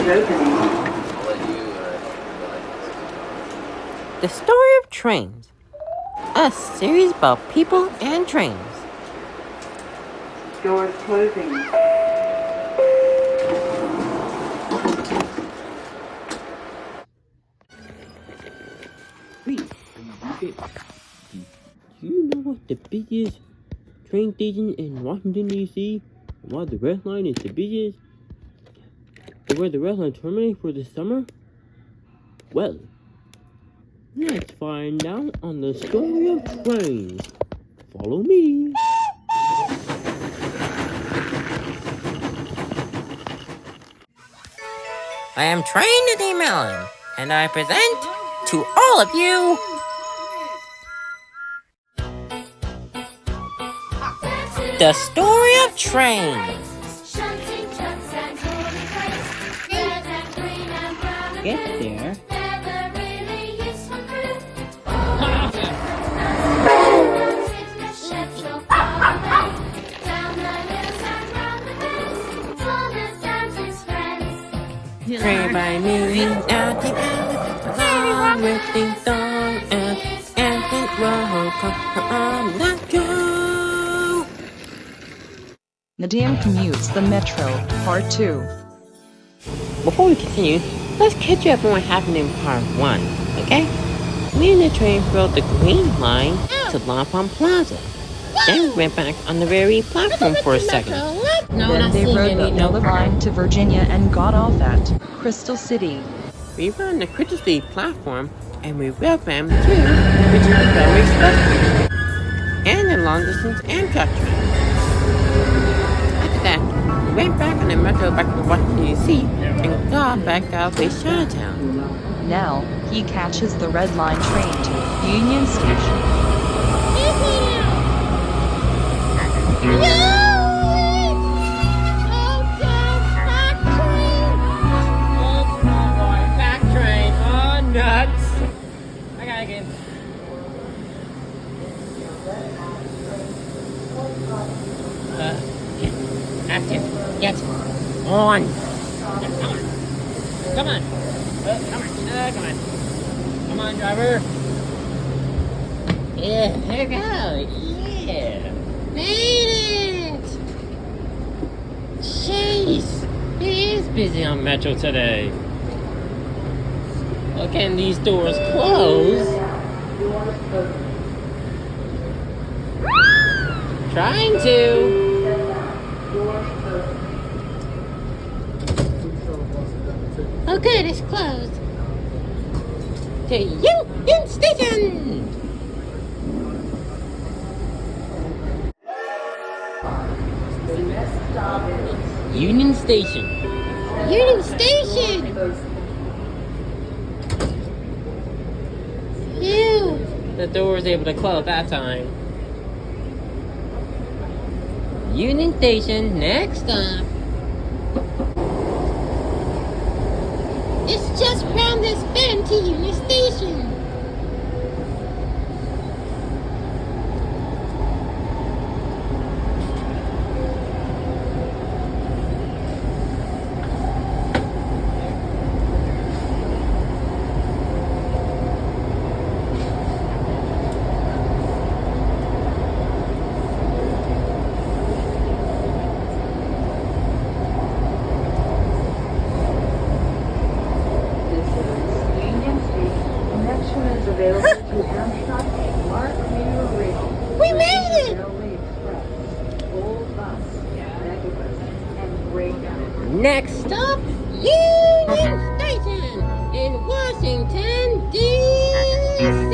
is opening. The Story of Trains, a series about people and trains. Doors closing. Wait, do you know what the busiest train station in Washington, D.C.? Why the Red Line is the busiest? Or where the Red Line terminates for the summer? Well, let's find out on the Story of Trains. Follow me. I am Train Nadim, and I present to all of you the Story of Trains. Get there. Train by me, Nadim, along with the song and roll come let's go. Nadim commutes the Metro, Part 2. Before we continue, let's catch up on what happened in Part 1, okay? Me and the train rode the Green Line to L'Enfant Plaza. Then we went back on the very platform for a second. Then they rode the Yellow Line to Virginia and got off at Crystal City. We were on the Crystal City platform and we welcomed to Virginia Railway Express and the long-distance Amtrak train. After that, we went back on the Metro back to Washington, D.C. and got back out of Chinatown. Now, he catches the Red Line train to Union Station. Nuts! I gotta get. Have to get on. Come on. Come on, driver. Yeah, there we go. Yeah. Made it! Jeez, he is busy on Metro today. Well, can these doors close? Trying to. Oh good, it's closed. To Union Station! Union Station. Union Station! Phew! The door was able to close that time. Union Station, next stop. It's just round this bend to Union Station. We made it! Next stop, Union Station in Washington, D.C.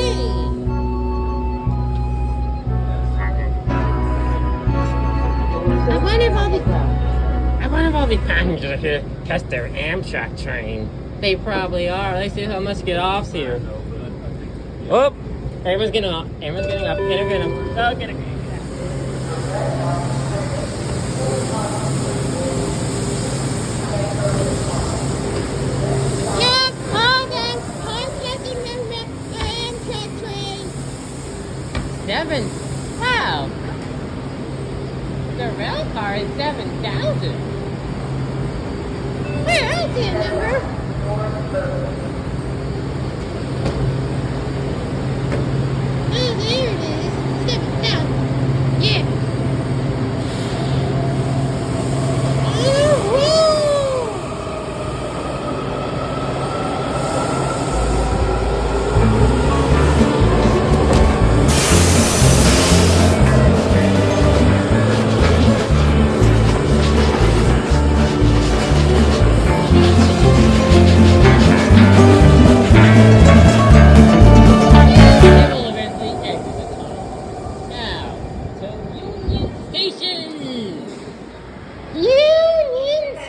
I wonder if all these passengers are here to catch their Amtrak train. They probably are. Let's see how much get off here. Oh, everyone's getting up. Get him. Oh, get him. Yep, hold on. I'm catching the Amtrak train. 7. Wow. The rail car is 7,000. Where else see a number. Oh, there it is. 7,000. Yeah. They will eventually exit the tunnel. Now, to Union Station! Unions.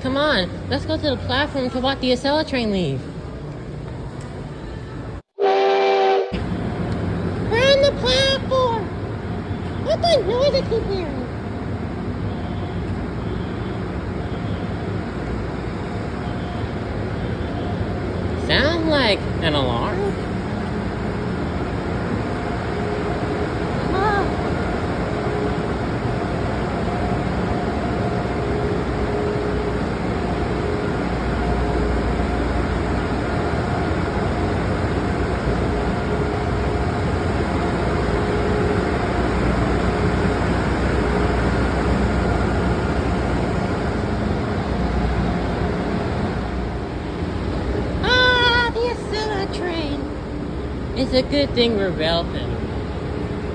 Come on, let's go to the platform to watch the Acela train leave. We're on the platform. What the noise I keep hearing? Sound like an alarm? It's a good thing we're Belfin.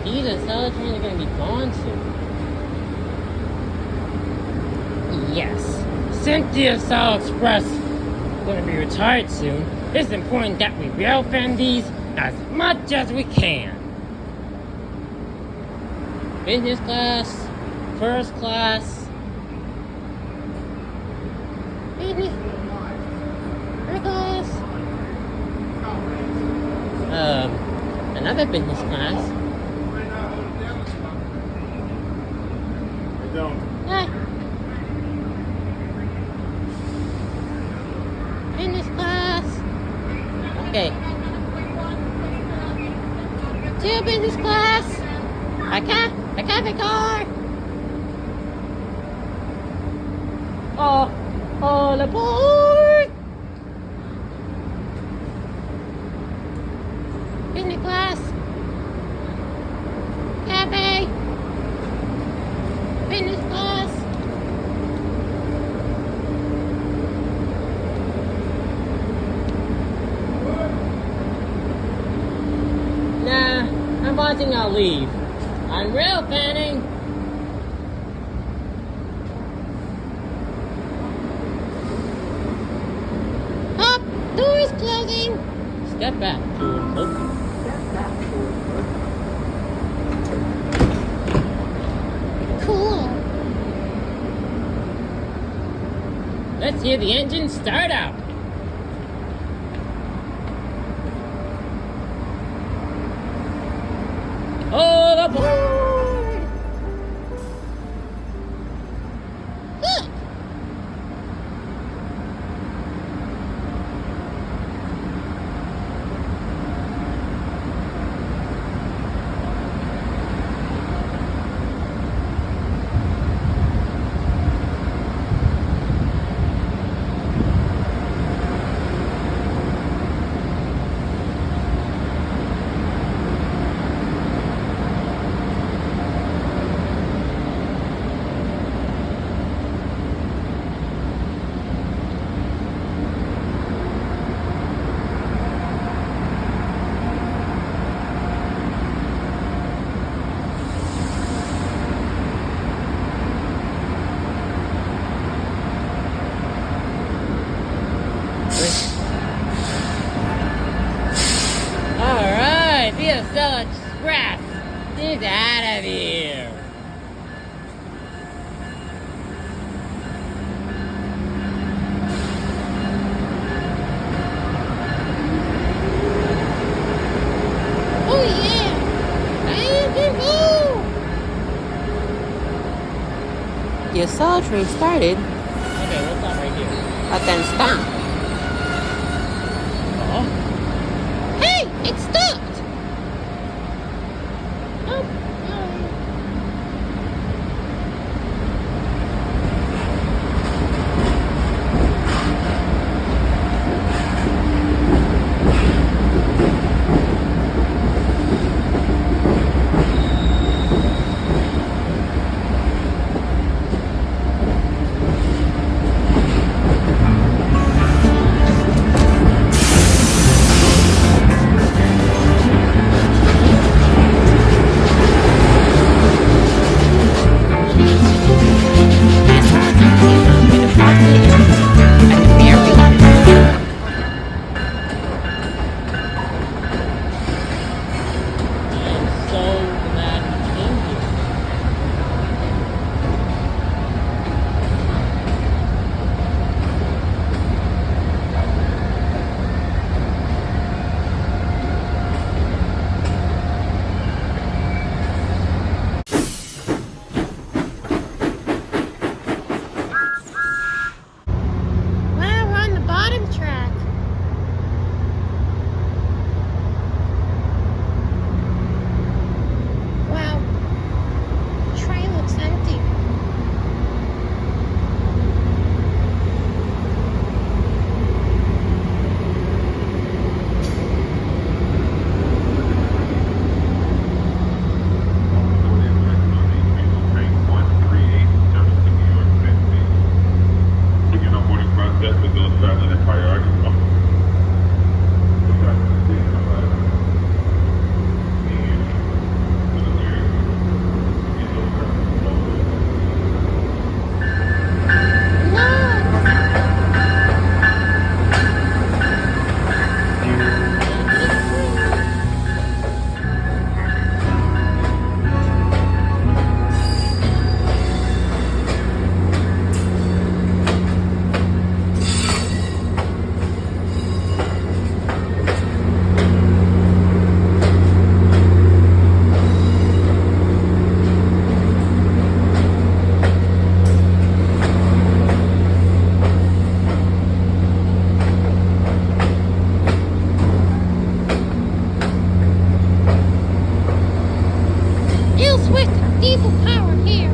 These Acela trains are gonna be gone soon. Yes, since the Acela Express is gonna be retired soon, it's important that we Belfin these as much as we can. Business class, first class, Business. First class. another business class. Hi. Business class. Okay, 2 business class. A cafe car. All aboard. Business class. Cafe. Business class. nah, I'm watching I'll leave. I'm real fanning. Up. Doors closing. Step back, door open. Cool. Let's hear the engine start up. All aboard! Look. Alright, the Acela Express is out of here. Oh yeah. Engine go. The Acela train started. Okay, we'll stop right here. but then stop. Oh? Hey, it stopped! Oh, sorry. I'm so glad we came here. Wow, we're on the bottom track. Wow. The train looks empty. Ill switch to diesel power here.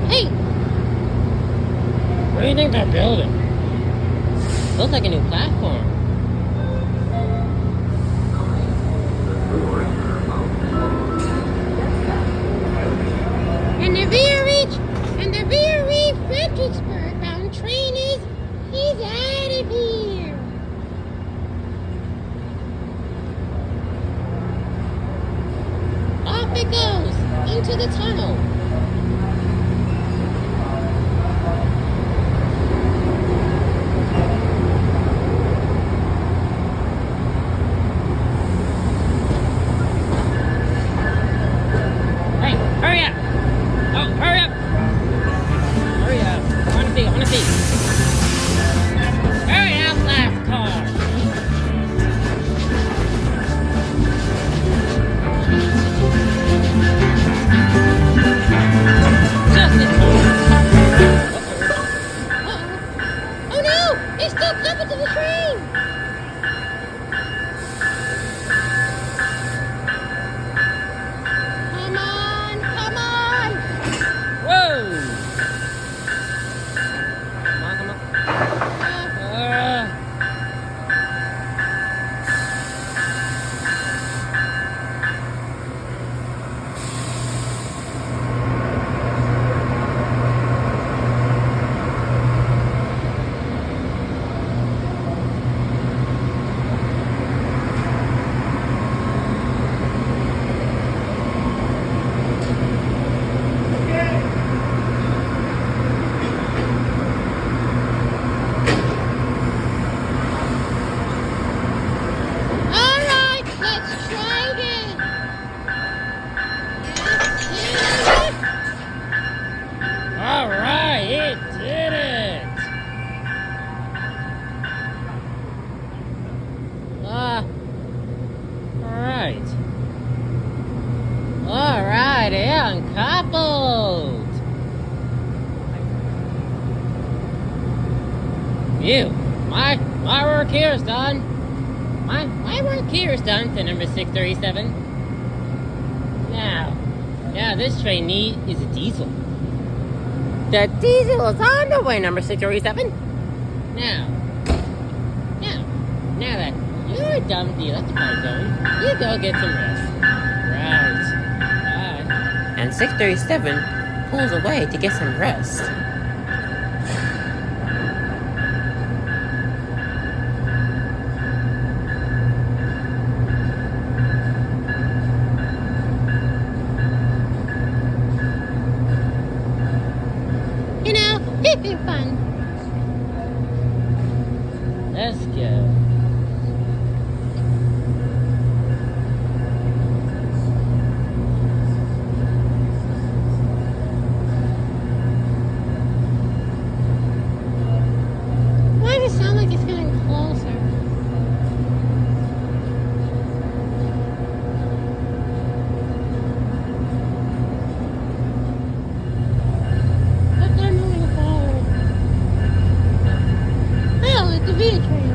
Hey, What do you think they're building? Looks like a new platform. and the VRE Fredericksburg bound train he's out of here. Off it goes into the tunnel. Hey, hurry up! Oh, hurry Phew. My work here is done. My work here is done to number 637. Now this train is a diesel. The diesel is on the way, number 637. Now that you're done with the electrified zone, you go get some rest. Right. And 637 pulls away to get some rest. You know, it's been fun. Let's go. Why does it sound like it's getting closer? But they're moving forward. Oh, it's a V train.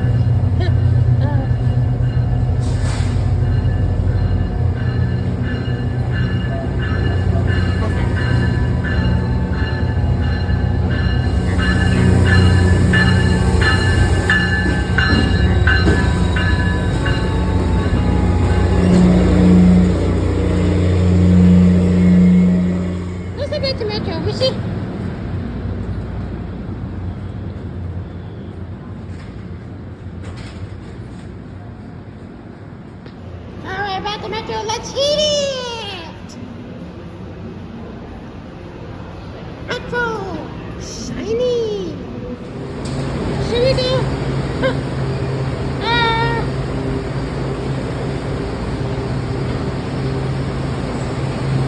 Let's go back to Metro, we see? Alright, back to Metro, let's hit it! Metro! Shiny! Should we go?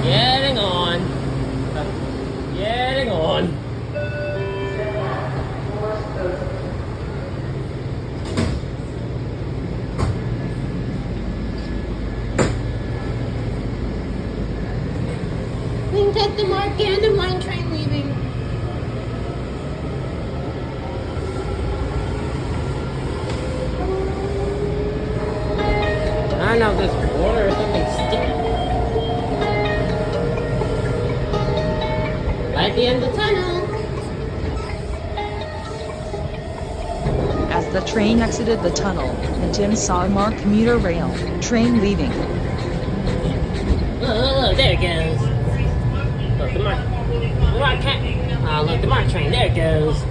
Getting on. Getting on. We can get the mark and the mine train leaving. I know this water or something sticky. Right at the end of the tunnel. As the train exited the tunnel, Nadim saw a marked commuter rail train leaving. Look, there it goes. Look, the mark look, the mark train, there it goes.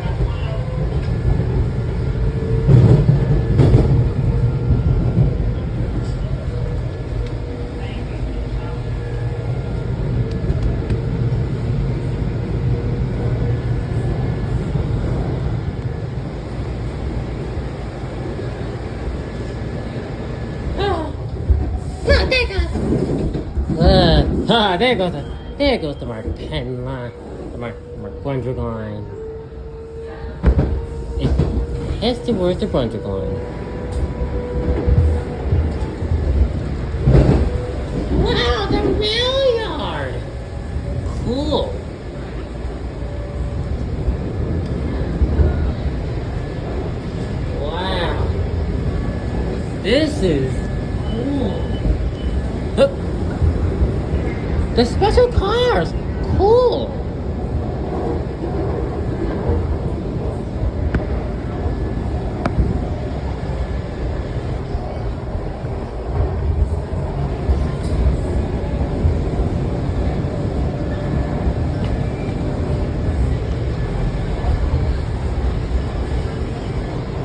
Look, there it goes. There goes the mark pen line, the mark Brunswick line. It heads towards the Brunswick line. Wow, the rail yard. Cool. Wow. This is cool. Look. The special cars. Cool.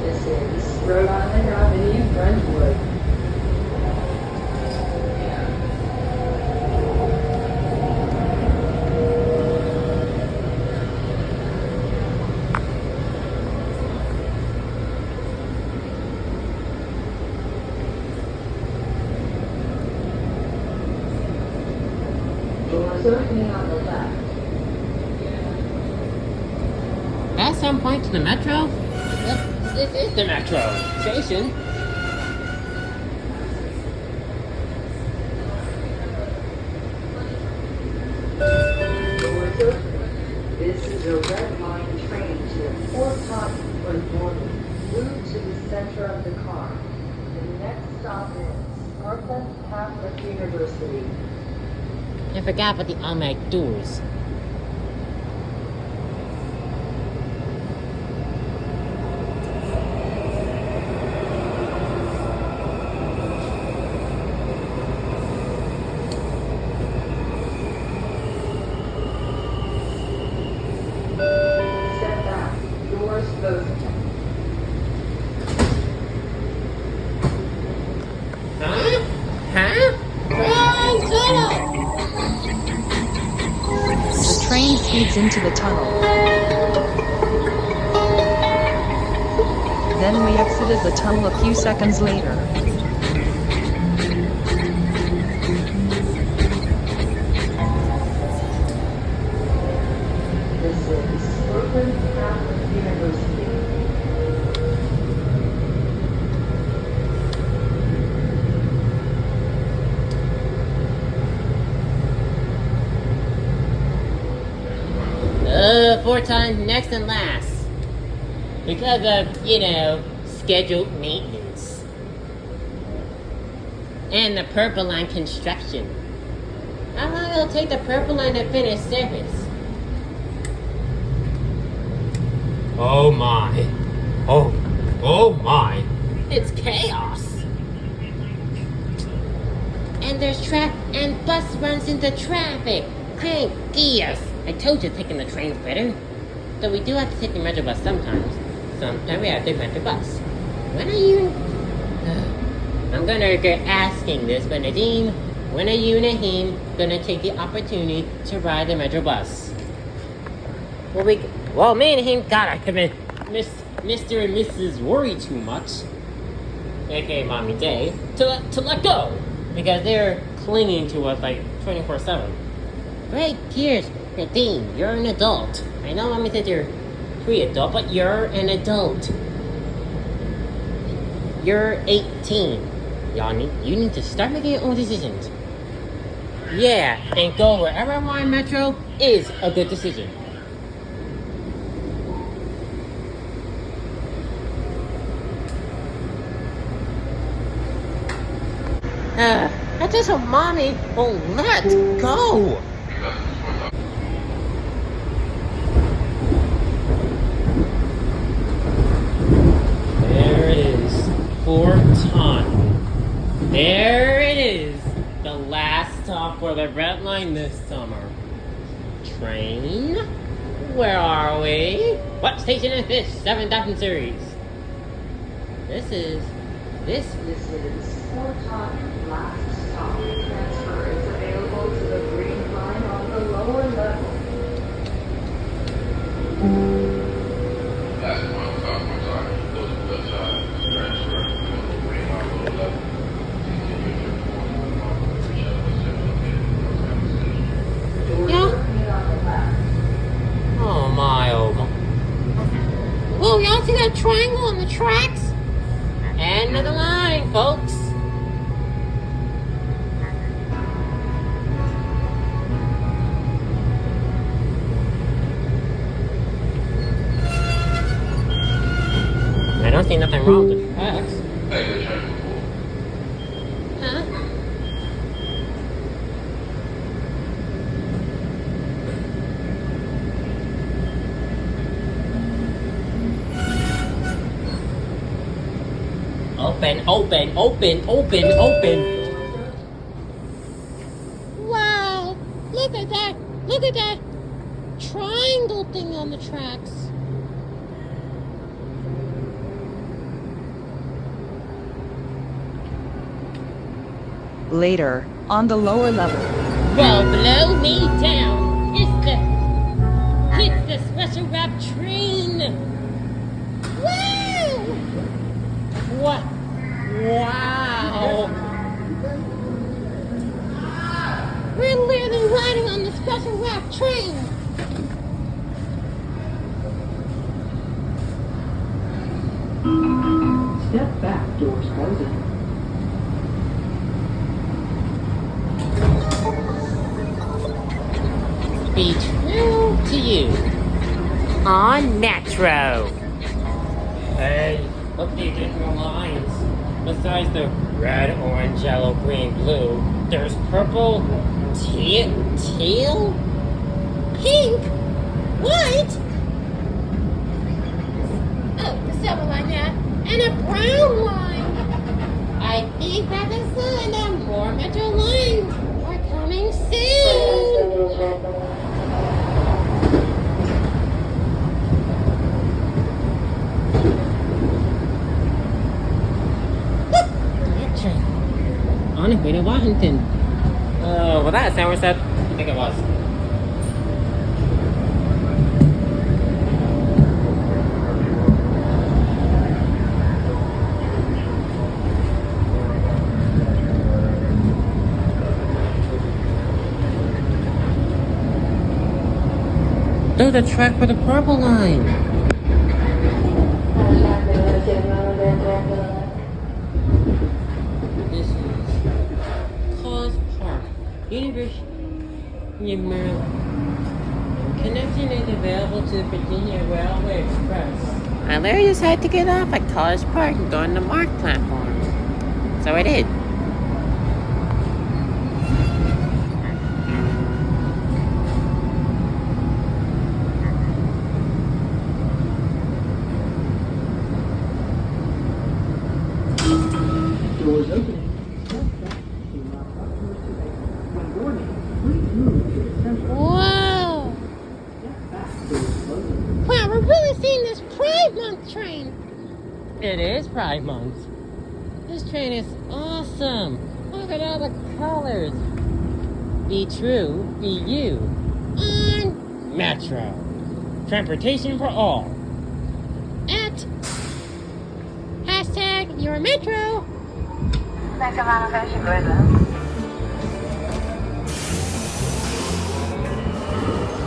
This is Rhode Island Avenue, Brentwood. Doors opening on the left. At some point to the metro? Yep, this is the metro station. Doors open. This This is a red line train to Fort Totten, Northern. Move to the center of the car. The next stop is Parkland Catholic University. I forgot about the automatic doors. Step back. Doors closing. Huh? Huh? Wrong tunnel! The train speeds into the tunnel. Then we exited the tunnel a few seconds later. This is Parkland Catholic University. Fourth time, next and last. Because of, scheduled maintenance. And the Purple Line construction. How long will it take the Purple Line to finish service? Oh my. Oh my. It's chaos. And there's and bus runs into traffic. Thank goodness. I told you taking the train's better. Though we do have to take the metro bus sometimes. Sometimes we have to rent a bus. When are you... I'm gonna regret asking this, but Nadim, when are you and Nadim gonna take the opportunity to ride the metro bus? Well, me and him gotta commit Mr. and Mrs. Worry Too Much, aka Mommy Day, to let go. Because they're clinging to us like 24/7. Great, here's Nadim, you're an adult. I know Mommy said you're pre-adult, but you're an adult. You're 18. You need to start making your own decisions. Yeah, and go wherever my metro is a good decision. I just hope Mommy will let go. There it is. Fort Totten. There it is. The last stop for the red line this summer. Train? Where are we? What station is this? 7000 series. This is Fort Totten last stop. Transfer is available to the green line on the lower level. Last one stop, I'm sorry. Go to the left side, transfer, go to the green line, lower level. Continue your forward, reach out to the located station. Doors Yeah. opening on the left. oh my. Whoa, y'all see that triangle on the tracks? End of the line, folks. I don't see nothing wrong with the tracks. Hey, good train before. Huh? Open. Wow! Look at that! Look at that triangle thing on the tracks. Later, on the lower level. Well, blow me down. It's the special wrap train. Wow! What? Wow. We're literally riding on the special wrap train. Step back, doors closing. Be true to you. on Metro. Hey, look at the additional lines. Besides the red, orange, yellow, green, blue, there's purple, teal, Pink? White? Oh, the silver line, yeah. And a brown line. I think that the sign that more Metro lines are coming soon. that train. On its way to Washington. Oh, well, that's Somerset. I think it was. There's the track for the purple line. This is College Park, University of Maryland. Connection is available to the Virginia Railway Express. I literally just had to get off at College Park and go on the MARC platform. So I did. Doors opening. When boarding, please move to the center. Whoa. Wow, we're really seeing this Pride Month train. It is Pride Month. This train is awesome. Look at all the colors. Be true, be you. On Metro. Transportation for all. at hashtag your Metro.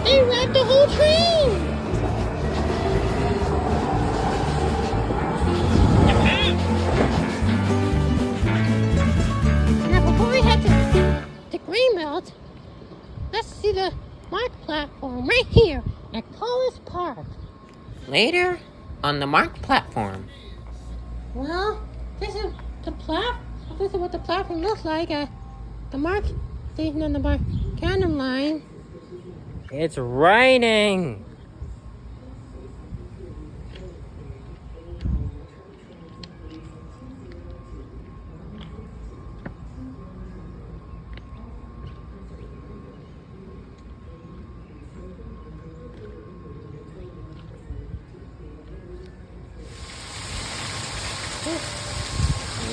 They wrapped the whole train. Now before we head to Greenbelt, let's see the MARC platform right here at College Park. Later on the MARC platform. Well, this is what the platform looks like. The MARC station on the Cannon line. It's raining.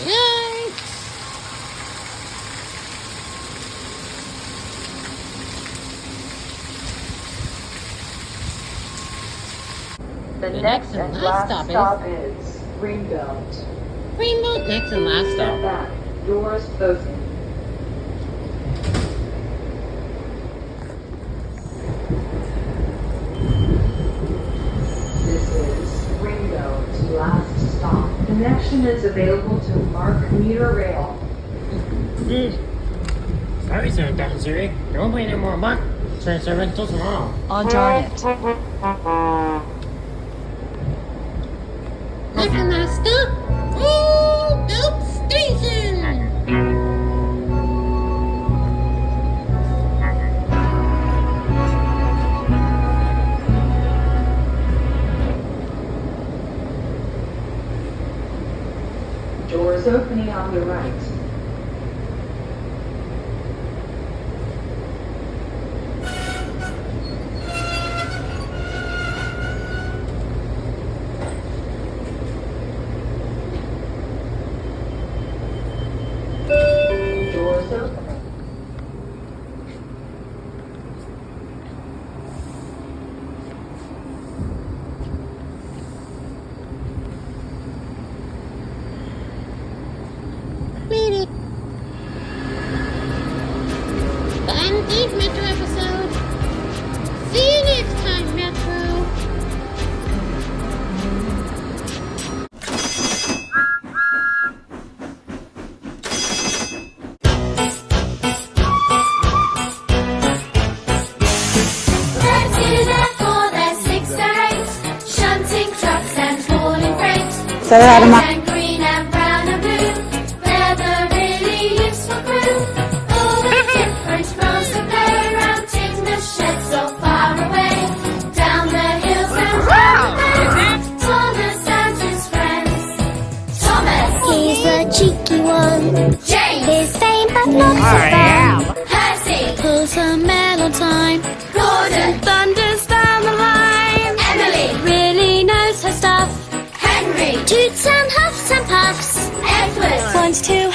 Yikes! The next and last stop is Greenbelt. Greenbelt Next and last Step stop. back. Doors open. This is Greenbelt's last stop. Connection is available to MARC commuter rail. Sorry, sir, Dr. Siri. There won't be any more MARC train service until tomorrow. Oh, darn it. Next and last stop, Greenbelt Station. Doors opening on the right. Doors opening. Made Say hi to my. And green and brown and blue, they're the really useful crew. All the different roles to play around in the shed so far away. Down the hills and round the bends, Thomas and his friends. Thomas, He's the cheeky one. James, His fame but not so fun. Percy, Pulls a mail on time. Gordon, Thunders down the line. Emily, Really knows her stuff. Henry, Toots and huffs and puffs. Edward, Wants to